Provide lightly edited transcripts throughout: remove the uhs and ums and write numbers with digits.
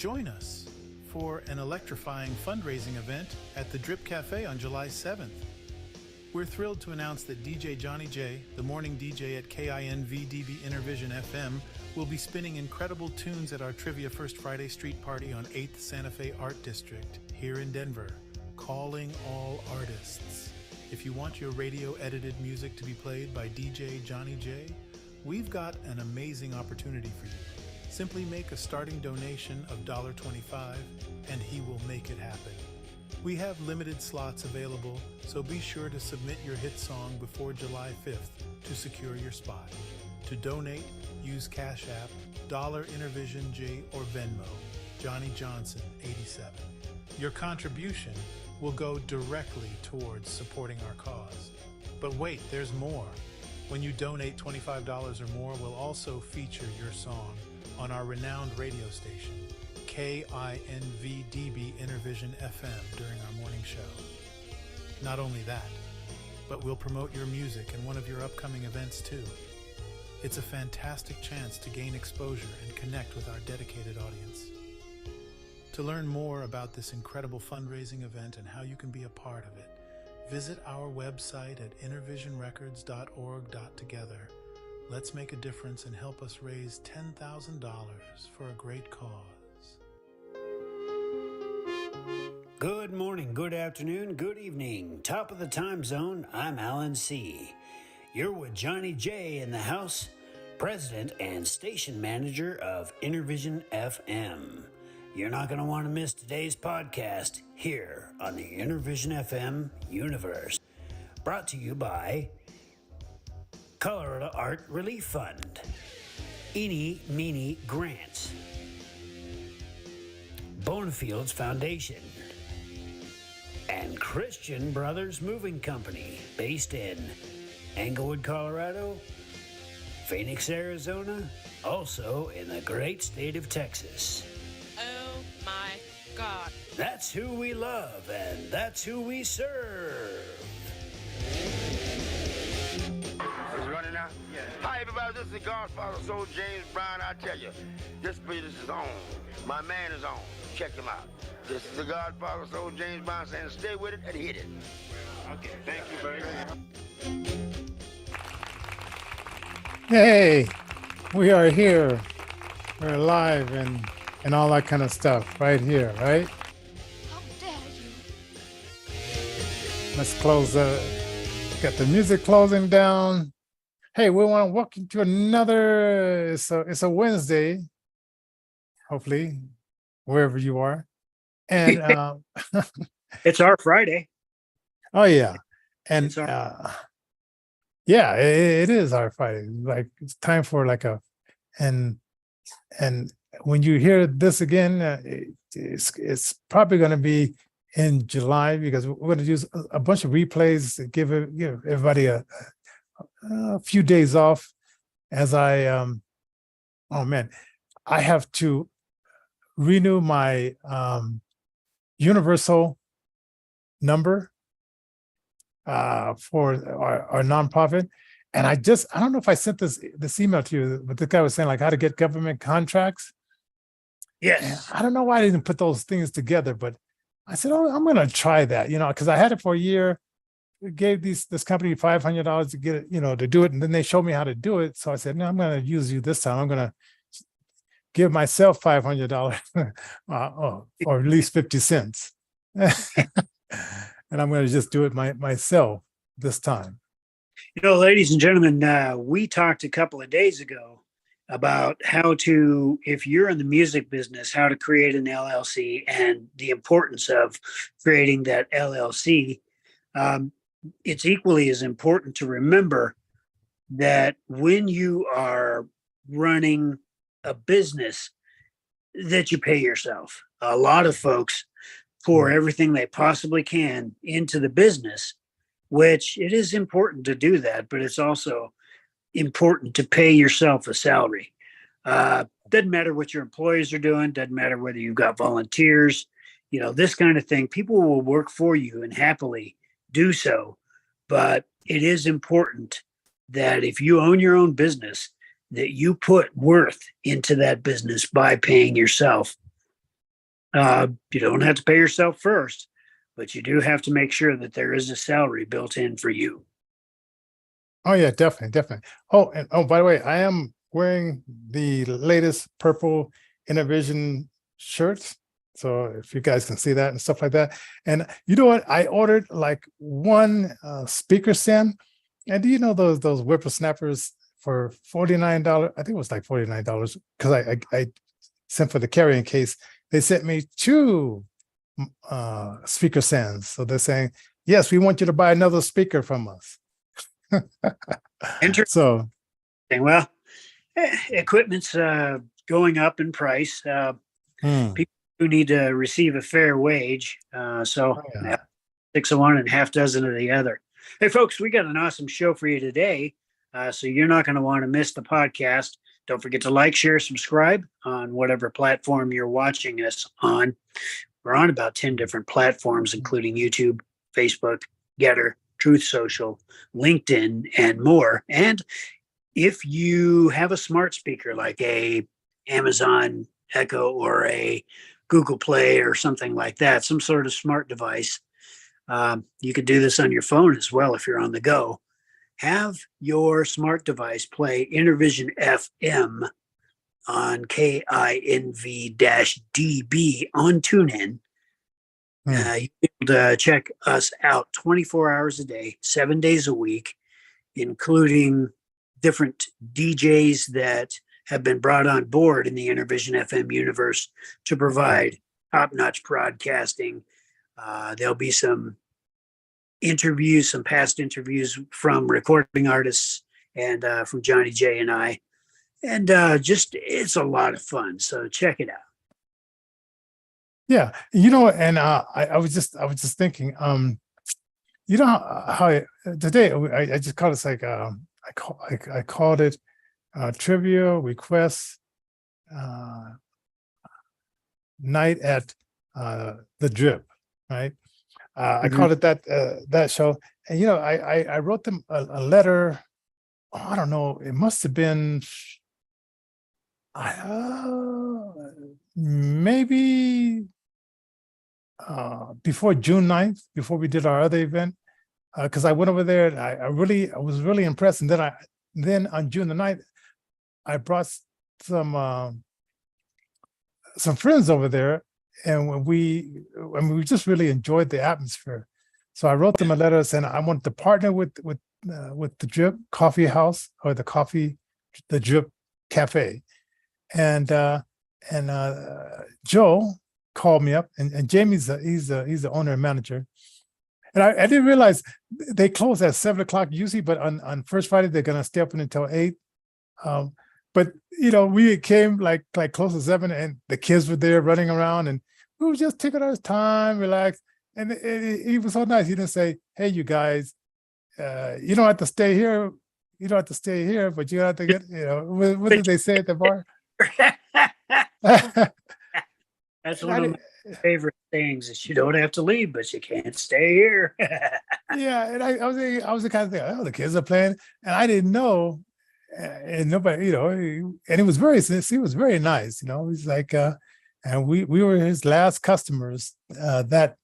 Join us for an electrifying fundraising event at the Drip Cafe on July 7th. We're thrilled to announce that DJ Johnnie J, the morning DJ at KINV-DB Innervision FM, will be spinning incredible tunes at our Trivia First Friday Street Party on 8th Santa Fe Art District here in Denver, calling all artists. If you want your radio-edited music to be played by DJ Johnnie J, we've got an amazing opportunity for you. Simply make a starting donation of $25 and he will make it happen. We have limited slots available, so be sure to submit your hit song before July 5th to secure your spot. To donate, use Cash App, $Innervision J or Venmo, Johnny Johnson 87. Your contribution will go directly towards supporting our cause. But wait, there's more. When you donate $25 or more, we'll also feature your song on our renowned radio station, KINV-DB Innervision FM, during our morning show. Not only that, but we'll promote your music in one of your upcoming events too. It's a fantastic chance to gain exposure and connect with our dedicated audience. To learn more about this incredible fundraising event and how you can be a part of it, visit our website at innervisionrecords.org.together. Let's make a difference and help us raise $10,000 for a great cause. Good morning, good afternoon, good evening. Top of the time zone, I'm Alan C. You're with Johnnie J in the house, president and station manager of Innervision FM. You're not going to want to miss today's podcast here on the Innervision FM universe. Brought to you by Colorado Art Relief Fund, Eeny Meeny Grants, Bonefields Foundation, and Christian Brothers Moving Company, based in Englewood, Colorado, Phoenix, Arizona, also in the great state of Texas. Oh my God. That's who we love, and that's who we serve. It's running out? Yeah. Hi, everybody. This is the Godfather Soul James Brown. I tell you, this business is on. My man is on. Check him out. This is the Godfather Soul James Brown saying stay with it and hit it. Okay, thank you very much. Hey, we are here. We're live and all that kind of stuff right here, right? How dare you? Let's close got the music closing down. Hey, we want to welcome to another, it's a Wednesday, hopefully, wherever you are. And It's our Friday. oh yeah. And It's our- yeah, it is our Friday. Like it's time for like and when you hear this again, it's probably going to be in July because we're going to use a bunch of replays to give everybody a few days off as I oh man, I have to renew my universal number for our nonprofit. And I don't know if I sent this email to you, but the guy was saying like how to get government contracts. Yes. And I don't know why I didn't put those things together, but I said, oh, I'm going to try that, because I had it for a year. We gave this company $500 to get it, to do it. And then they showed me how to do it. So I said, no, I'm going to use you this time. I'm going to give myself $500 or at least 50 cents. And I'm going to just do it myself this time. Ladies and gentlemen, we talked a couple of days ago about how to, if you're in the music business, how to create an LLC and the importance of creating that LLC. It's equally as important to remember that when you are running a business, that you pay yourself. A lot of folks pour everything they possibly can into the business, which it is important to do that, but it's also important to pay yourself a salary. Doesn't matter what your employees are doing, doesn't matter whether you've got volunteers, this kind of thing. People will work for you and happily do so, but it is important that if you own your own business, that you put worth into that business by paying yourself You don't have to pay yourself first, but you do have to make sure that there is a salary built in for you. Oh yeah, definitely, definitely. Oh, and oh, by the way, I am wearing the latest purple Innervision shirts. So if you guys can see that and stuff like that. And you know what? I ordered like one speaker stand. And do you know those whippersnappers for $49? I think it was like $49 because I sent for the carrying case. They sent me two speaker stands. So they're saying, yes, we want you to buy another speaker from us. Interesting. So, Well, equipment's going up in price. People who need to receive a fair wage. So yeah. 6 of one and half dozen of the other. Hey, folks, we got an awesome show for you today. So you're not going to want to miss the podcast. Don't forget to like, share, subscribe on whatever platform you're watching us on. We're on about 10 different platforms, including YouTube, Facebook, Gettr, Truth Social, LinkedIn, and more. And if you have a smart speaker like a Amazon Echo or a Google Play or something like that, some sort of smart device, you could do this on your phone as well if you're on the go. Have your smart device play Innervision FM on KINV-DB on TuneIn. You can be able to check us out 24 hours a day, 7 days a week, including different DJs that have been brought on board in the Innervision FM universe to provide top-notch broadcasting. There'll be some interviews, some past interviews from recording artists and from Johnnie J and I. And just, it's a lot of fun. So check it out. Yeah, you know, and I was just thinking, you know how today I just called it like I called it trivia request night at the Drip, right? I called it that show, and you know, I wrote them a letter. Oh, I don't know, it must have been maybe before June 9th, before we did our other event, because I went over there and I was really impressed. And then on June the 9th, I brought some friends over there, and we just really enjoyed the atmosphere. So I wrote them a letter saying I wanted to partner with the Drip Coffee House or the Drip Cafe, and Joe called me up, and Jamie's he's the owner and manager. And I didn't realize they close at 7 o'clock usually, but on First Friday they're gonna stay open until 8. But you know, we came like close to 7, and the kids were there running around, and we were just taking our time, relax. And he was so nice. He didn't say, "Hey, you guys, you don't have to stay here. You don't have to stay here, but you have to get." You know, what did they say at the bar? That's one of my favorite things is you don't have to leave, but you can't stay here. Yeah, and I was the kind of thing. Oh, the kids are playing, and I didn't know, and nobody, you know, and he was very nice. You know, he's like, and we were his last customers that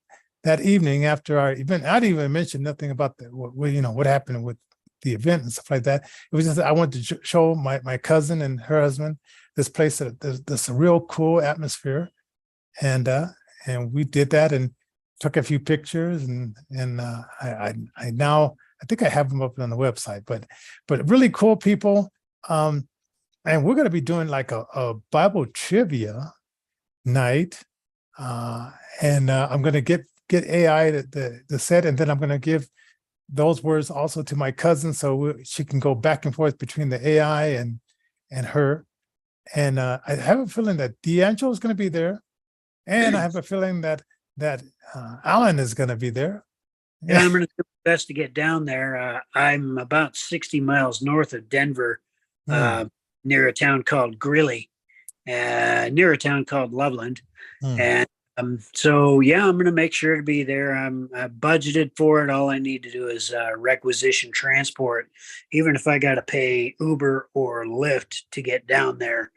evening after our event. I didn't even mention nothing about what happened with the event and stuff like that. It was just I wanted to show my cousin and her husband this place that there's a real cool atmosphere. And we did that and took a few pictures, and I now I think I have them up on the website, but really cool people. And we're going to be doing like a Bible trivia night, and I'm going to get AI the set, and then I'm going to give those words also to my cousin, so she can go back and forth between the AI and her. And I have a feeling that D'Angelo is going to be there. And I have a feeling that Alan is going to be there. Yeah, I'm going to do my best to get down there. I'm about 60 miles north of Denver, near a town called Greeley, near a town called Loveland. And so, yeah, I'm going to make sure to be there. I'm budgeted for it. All I need to do is requisition transport. Even if I got to pay Uber or Lyft to get down there,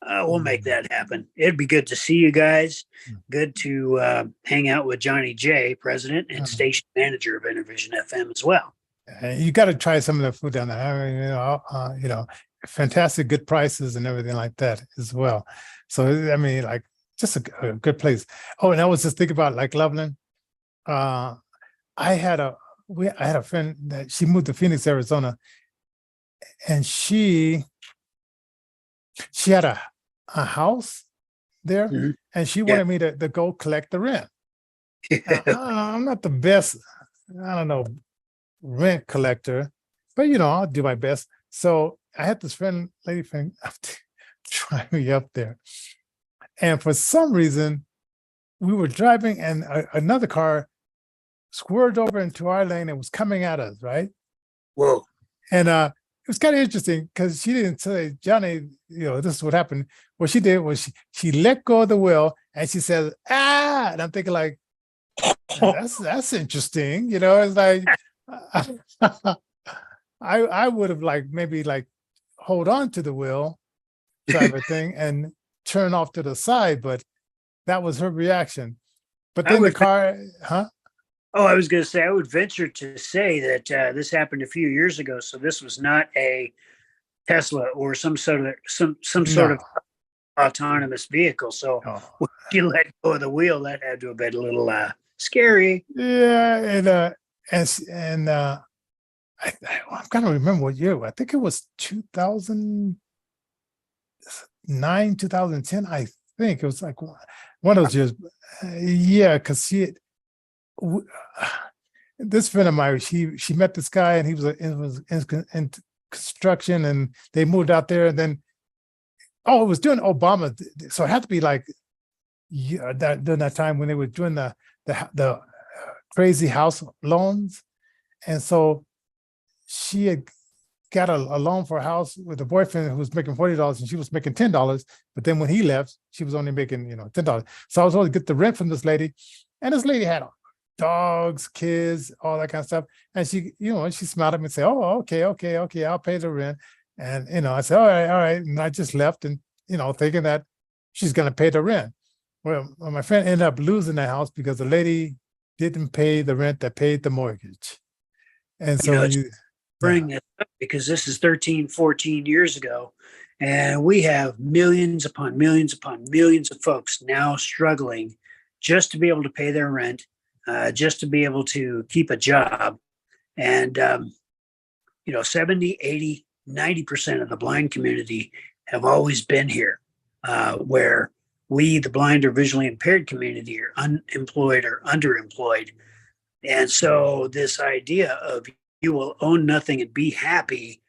We'll make that happen. It'd be good to see you guys. Good to hang out with Johnny J, president and station manager of Innervision FM as well. You got to try some of the food down there. I mean, fantastic, good prices and everything like that as well. So, I mean, like just a good place. Oh, and I was just thinking about like Loveland. I had a friend that she moved to Phoenix, Arizona, and she had a house there, and she wanted me to go collect the rent. I'm not the best, I don't know, rent collector, but I'll do my best. So I had this lady friend try me up there, and for some reason we were driving, and another car swerved over into our lane and was coming at us, right? Whoa! And it was kind of interesting because she didn't say, Johnny, this is what happened. What she did was she let go of the wheel and she says, ah, and I'm thinking like, that's interesting. It's like, I would have maybe hold on to the wheel type of thing and turn off to the side, but that was her reaction. But then the car, Oh, I was going to say, I would venture to say that this happened a few years ago. So this was not a Tesla or some sort of autonomous vehicle. So when you let go of the wheel, that had to have been a little scary. Yeah, and I'm kind of remember what year. I think it was 2009, 2010. I think it was like one of those years. Yeah, because this friend of mine, she met this guy, and he was in construction, and they moved out there, and then it was during Obama, so it had to be during that time when they were doing the crazy house loans, and so she had got a loan for a house with a boyfriend who was making $40, and she was making $10. But then when he left, she was only making $10. So I was able to get the rent from this lady, and this lady had dogs, kids, all that kind of stuff. And she, she smiled at me and said, "Oh, okay, I'll pay the rent." And I said, all right. And I just left, and thinking that she's gonna pay the rent. Well, my friend ended up losing the house because the lady didn't pay the rent that paid the mortgage. And so bring this up because this is 13, 14 years ago, and we have millions upon millions upon millions of folks now struggling just to be able to pay their rent, just to be able to keep a job. And 70, 80, 90% of the blind community have always been here, where we, the blind or visually impaired community, are unemployed or underemployed. And so this idea of you will own nothing and be happy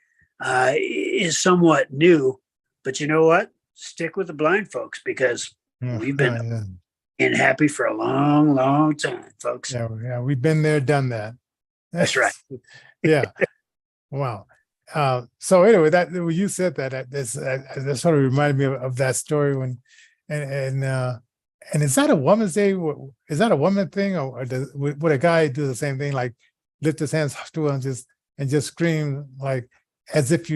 is somewhat new. But you know what? Stick with the blind folks, because we've been happy for a long, long time, folks. Yeah, we've been there, done that. That's right. Yeah. Wow. So anyway, that when you said that sort of reminded me of that story when, and is that a woman's day? Is that a woman thing, or would a guy do the same thing, like lift his hands to and just scream, like as if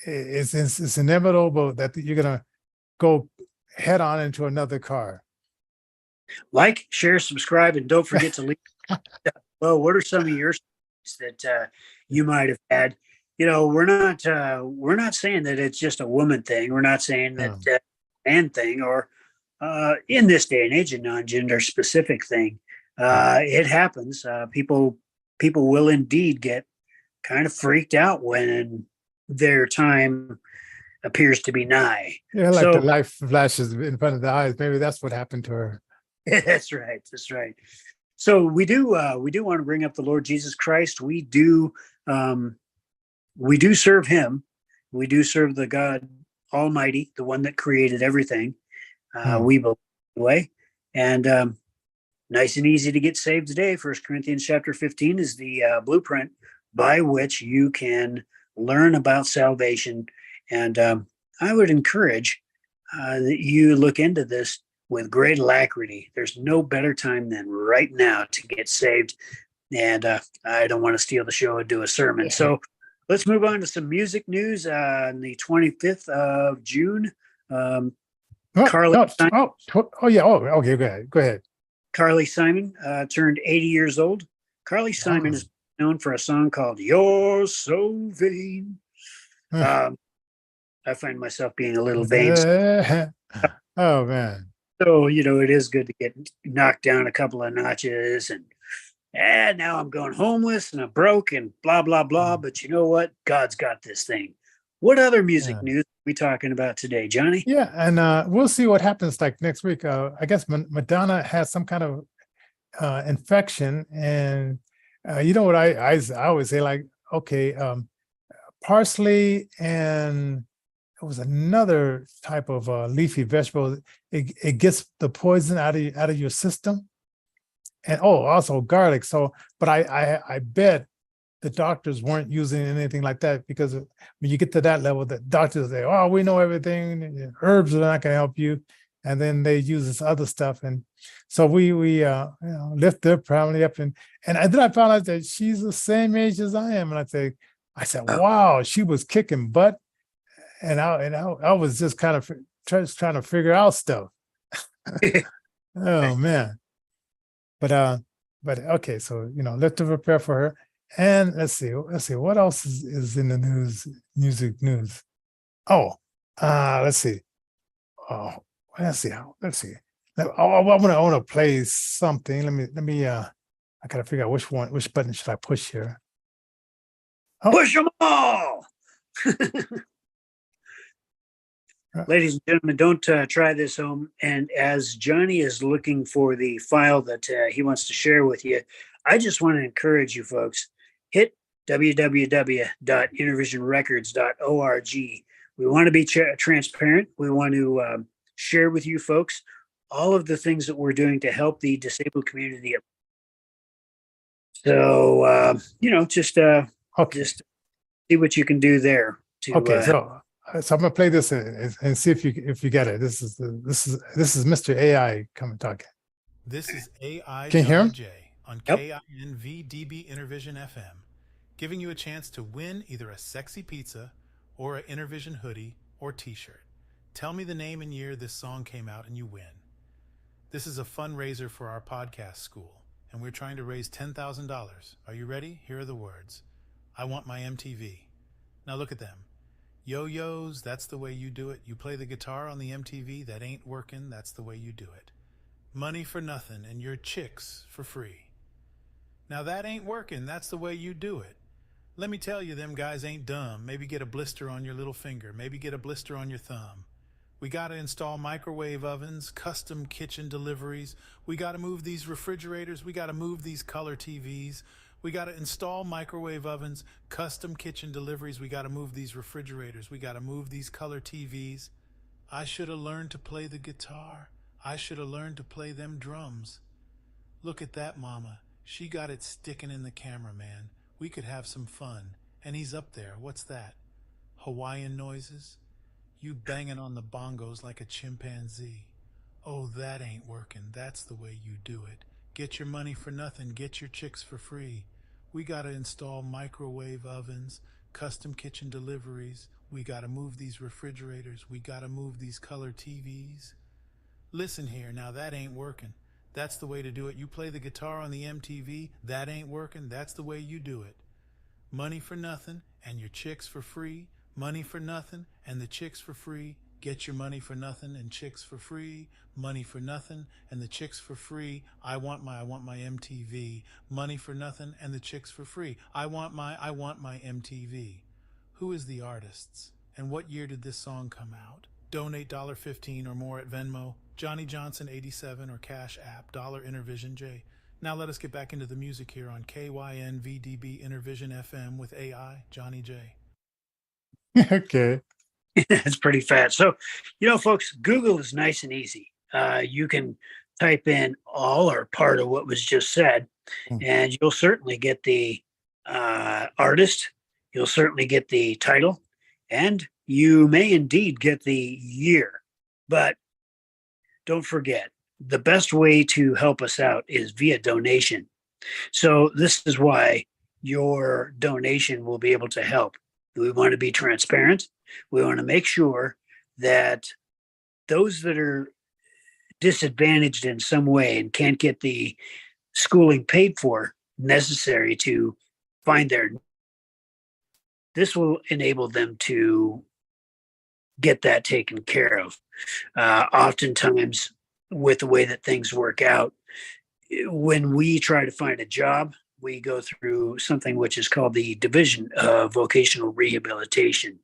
it's inevitable that you're gonna go head on into another car? Like, share, subscribe, and don't forget to leave. Well, what are some of your stories that you might have had? We're not saying that it's just a woman thing. We're not saying that man thing, or in this day and age, a non-gender specific thing. It happens. People will indeed get kind of freaked out when their time appears to be nigh. Yeah, like the light flashes in front of the eyes. Maybe that's what happened to her. That's right. So we do want to bring up the Lord Jesus Christ. We do serve him. We do serve the God Almighty, the one that created everything. We believe the way. And nice and easy to get saved today. 1 Corinthians chapter 15 is the blueprint by which you can learn about salvation. And I would encourage that you look into this with great alacrity. There's no better time than right now to get saved. And I don't want to steal the show and do a sermon. So let's move on to some music news. On the 25th of June, Carly Simon. Yeah. Oh, okay. Go ahead. Carly Simon turned 80 years old. Carly Simon is known for a song called "You're So Vain." I find myself being a little vain. Oh man. So, it is good to get knocked down a couple of notches and now I'm going homeless and I'm broke and blah, blah, blah. But you know what? God's got this thing. What other music news are we talking about today, Johnny? Yeah. And we'll see what happens like next week. I guess Madonna has some kind of infection. And you know what I always say, like, okay, parsley and it was another type of leafy vegetable. It gets the poison out of your system. And also garlic. So, but I bet the doctors weren't using anything like that, because when you get to that level, the doctors say, "Oh, we know everything. Herbs are not going to help you," and then they use this other stuff. And so we lift their family up, and then I found out that she's the same age as I am, and I said, wow, she was kicking butt, and I was just kind of trying to figure out stuff. Oh man. But okay, so let's prepare for her. And let's see what else is in the music news. Let's see. I want to play something. Let me I gotta figure out which button should I push here. Push them all. Ladies and gentlemen, don't try this home. And as Johnny is looking for the file that he wants to share with you, I just want to encourage you folks, hit www.innervisionrecords.org. We want to be transparent. We want to share with you folks all of the things that we're doing to help the disabled community. So, just see what you can do there. So I'm gonna play this and see if you get it. This is Mr. AI coming talking. This is AI Can you hear him? J on KINV-DB Innervision FM, giving you a chance to win either a sexy pizza or an Innervision hoodie or t-shirt. Tell me the name and year this song came out and you win. This is a fundraiser for our podcast school, and we're trying to raise $10,000. Are you ready? Here are the words. I want my MTV. Now look at them. Yo-yos, that's the way you do it. You play the guitar on the MTV, that ain't working, that's the way you do it. Money for nothing and your chicks for free. Now that ain't working, that's the way you do it. Let me tell you, them guys ain't dumb. Maybe get a blister on your little finger, maybe get a blister on your thumb. We gotta install microwave ovens, custom kitchen deliveries. We gotta move these refrigerators, we gotta move these color TVs. We got to install microwave ovens, custom kitchen deliveries. We got to move these refrigerators. We got to move these color TVs. I should have learned to play the guitar. I should have learned to play them drums. Look at that mama. She got it sticking in the camera, man. We could have some fun. And he's up there. What's that? Hawaiian noises? You banging on the bongos like a chimpanzee. Oh, that ain't working. That's the way you do it. Get your money for nothing. Get your chicks for free. We got to install microwave ovens, custom kitchen deliveries. We got to move these refrigerators. We got to move these color TVs. Listen here, now that ain't working. That's the way to do it. You play the guitar on the MTV. That ain't working. That's the way you do it. Money for nothing and your chicks for free. Money for nothing and the chicks for free. Get your money for nothing and chicks for free. Money for nothing and the chicks for free. I want my MTV. Money for nothing and the chicks for free. I want my MTV. Who is the artists? And what year did this song come out? Donate $1.15 or more at Venmo, Johnny Johnson 87 or Cash App, $Innervision J. Now let us get back into the music here on KINV-DB Innervision FM with AI Johnny J. Okay. It's pretty fast. So, folks, Google is nice and easy. You can type in all or part of what was just said, and you'll certainly get the artist. You'll certainly get the title, and you may indeed get the year. But don't forget, the best way to help us out is via donation. So this is why your donation will be able to help. We want to be transparent. We want to make sure that those that are disadvantaged in some way and can't get the schooling paid for necessary to find this will enable them to get that taken care of. Oftentimes, with the way that things work out, when we try to find a job, we go through something which is called the Division of Vocational Rehabilitation.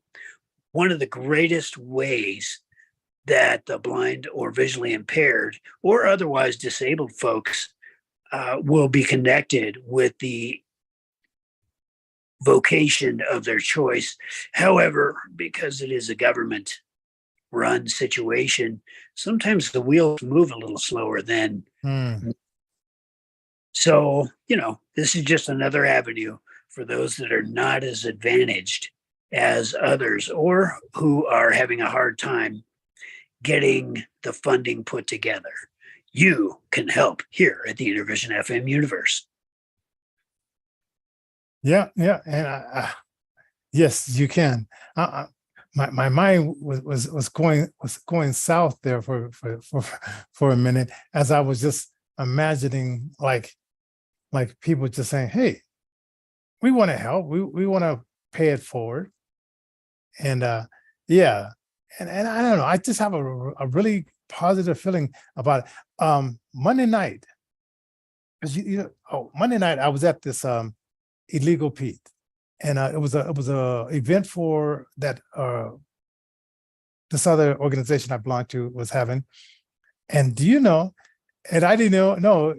One of the greatest ways that the blind or visually impaired or otherwise disabled folks will be connected with the vocation of their choice. However, because it is a government run situation, sometimes the wheels move a little slower than. So, this is just another avenue for those that are not as advantaged as others or who are having a hard time getting the funding put together. You can help here at the Innervision FM universe. Yeah, and yes, you can. My mind was going south there for a minute as I was just imagining like people just saying, "Hey, we want to help. We want to pay it forward," and yeah, and I don't know. I just have a really positive feeling about it. Monday night, because Monday night I was at this Illegal Pete, and it was a event for that this other organization I belong to was having. And do you know? And I didn't know.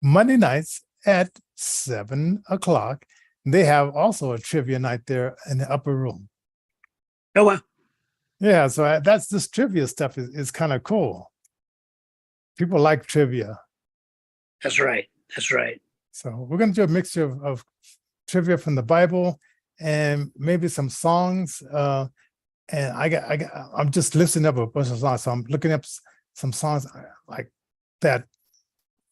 Monday nights at 7:00, they have also a trivia night there in the upper room. Oh wow! Yeah, so that's this trivia stuff is kind of cool. People like trivia. That's right. So we're going to do a mixture of trivia from the Bible and maybe some songs. And I'm just listening up a bunch of songs. So I'm looking up some songs like that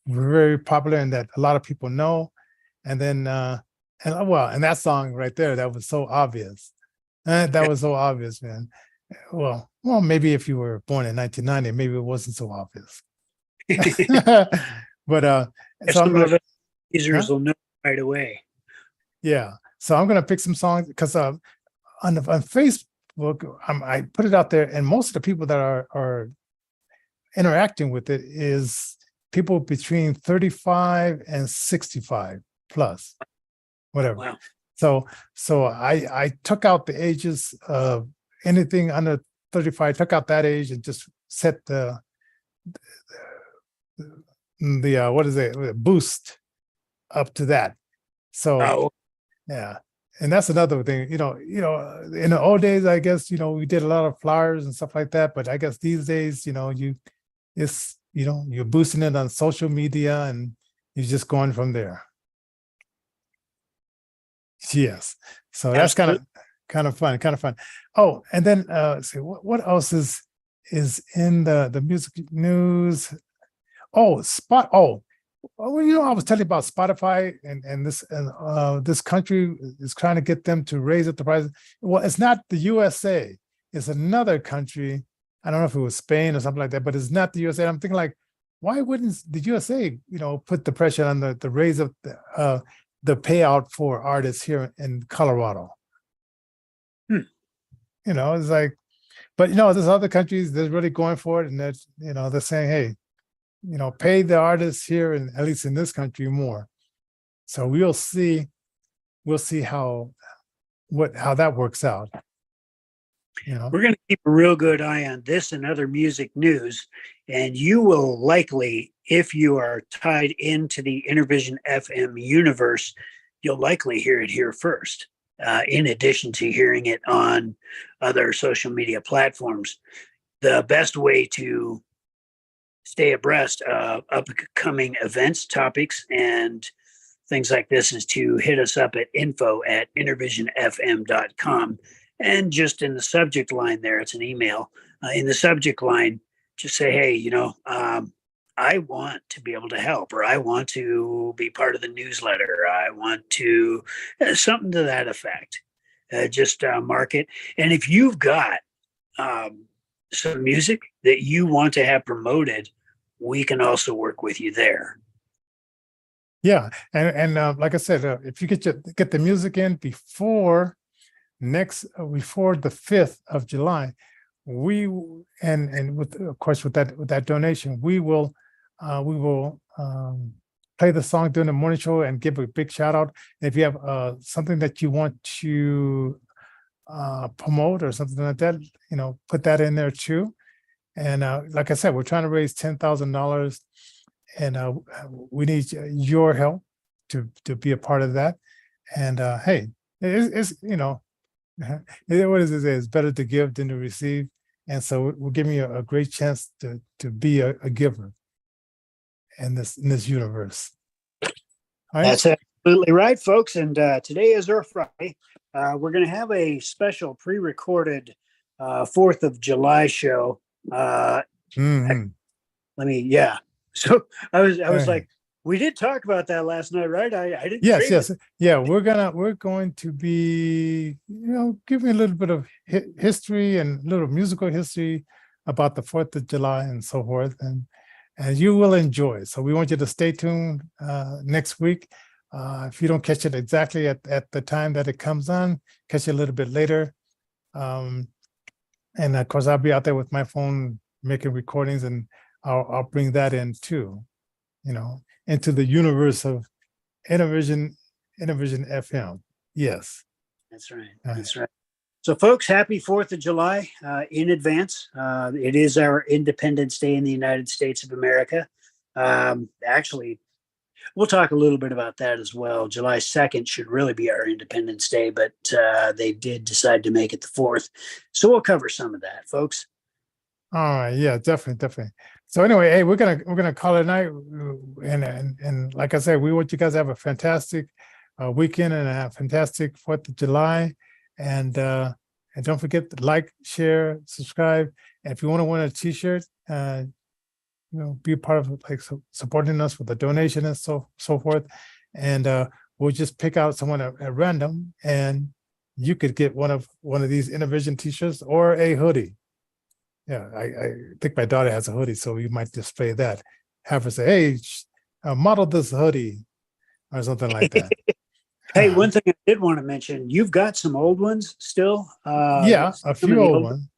were very popular and that a lot of people know. And then, and that song right there, that was so obvious. That was so obvious, man. Well, maybe if you were born in 1990, maybe it wasn't so obvious. But so I'm gonna. Users will know right away. Yeah, so I'm gonna pick some songs because on Facebook, I put it out there, and most of the people that are interacting with it is people between 35 and 65 plus, whatever. Wow. So I took out the ages of anything under 35, took out that age, and just set the what is it, boost up to that. So yeah, and that's another thing. In the old days, I guess we did a lot of flyers and stuff like that. But I guess these days, you're boosting it on social media and you're just going from there. Yes, so that's kind of fun. Oh, and then see what else is in the music news. Oh, I was telling you about Spotify and this country is trying to get them to raise up the price. Well, it's not the USA. It's another country. I don't know if it was Spain or something like that, but it's not the USA. I'm thinking like, why wouldn't the USA, put the pressure on the raise of the payout for artists here in Colorado? It's like, but there's other countries that's really going for it, and they're saying, hey, pay the artists here, and at least in this country, more. So we'll see how that works out. We're going to keep a real good eye on this and other music news, and you will likely, if you are tied into the Innervision FM universe, you'll likely hear it here first, in addition to hearing it on other social media platforms. The best way to stay abreast of upcoming events, topics, and things like this is to hit us up at info@innervisionfm.com. And just in the subject line there, it's an email. In the subject line, just say, hey, I want to be able to help, or I want to be part of the newsletter. I want to, something to that effect. Just mark it. And if you've got some music that you want to have promoted, we can also work with you there. Yeah, and like I said, if you get the music in before the 5th of July, and with, of course, with that donation, we will play the song during the morning show and give a big shout out. If you have something that you want to promote or something like that, put that in there too. And like I said, we're trying to raise $10,000, and we need your help to be a part of that. And hey, it's what is it? It's better to give than to receive, and so we're giving you a great chance to be a giver in this universe. All right? That's absolutely right, folks. And today is our Friday. We're going to have a special pre-recorded 4th of July show. Mhm. So I was Right. like, we did talk about that last night, right? I didn't. Yes, save yes, it. yeah. We're going to be, giving a little bit of history and a little musical history about the 4th of July and so forth, and you will enjoy it. So we want you to stay tuned next week. If you don't catch it exactly at the time that it comes on, catch it a little bit later. And of course, I'll be out there with my phone making recordings, and I'll bring that in too, into the universe of Innervision FM. Yes. That's right. That's right. So, folks, happy 4th of July in advance. It is our Independence Day in the United States of America. Actually, we'll talk a little bit about that as well. July 2nd should really be our Independence Day, but they did decide to make it the 4th. So we'll cover some of that, folks. All right. Yeah, definitely. So anyway, hey, we're gonna call it a night, and like I said, we want you guys to have a fantastic weekend and a fantastic 4th of July, and don't forget to like, share, subscribe. And if you want to win a T-shirt, be a part of supporting us with a donation and so forth, and we'll just pick out someone at random, and you could get one of these Innervision T-shirts or a hoodie. Yeah, I think my daughter has a hoodie, so you might display that. Have her say, "Hey, model this hoodie," or something like that. Hey, one thing I did want to mention, you've got some old ones still. Yeah, a few old ones.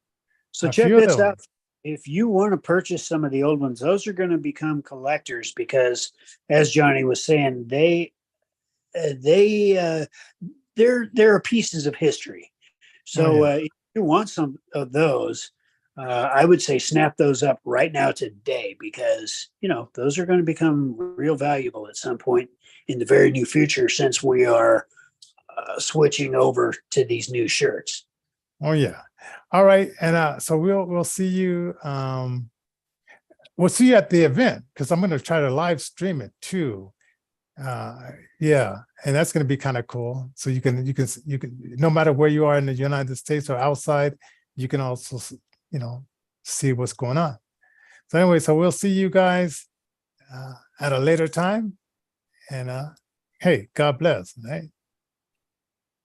So A check few of this them. out. If you want to purchase some of the old ones, those are going to become collectors because, as Johnny was saying, they're pieces of history. So if you want some of those, I would say snap those up right now today because those are going to become real valuable at some point in the very near future since we are switching over to these new shirts. Oh yeah. All right, and so we'll see you. We'll see you at the event because I'm going to try to live stream it too. Yeah, and that's going to be kind of cool. So you can no matter where you are in the United States or outside, you can also see what's going on. So anyway, so we'll see you guys at a later time, and hey, God bless. Right?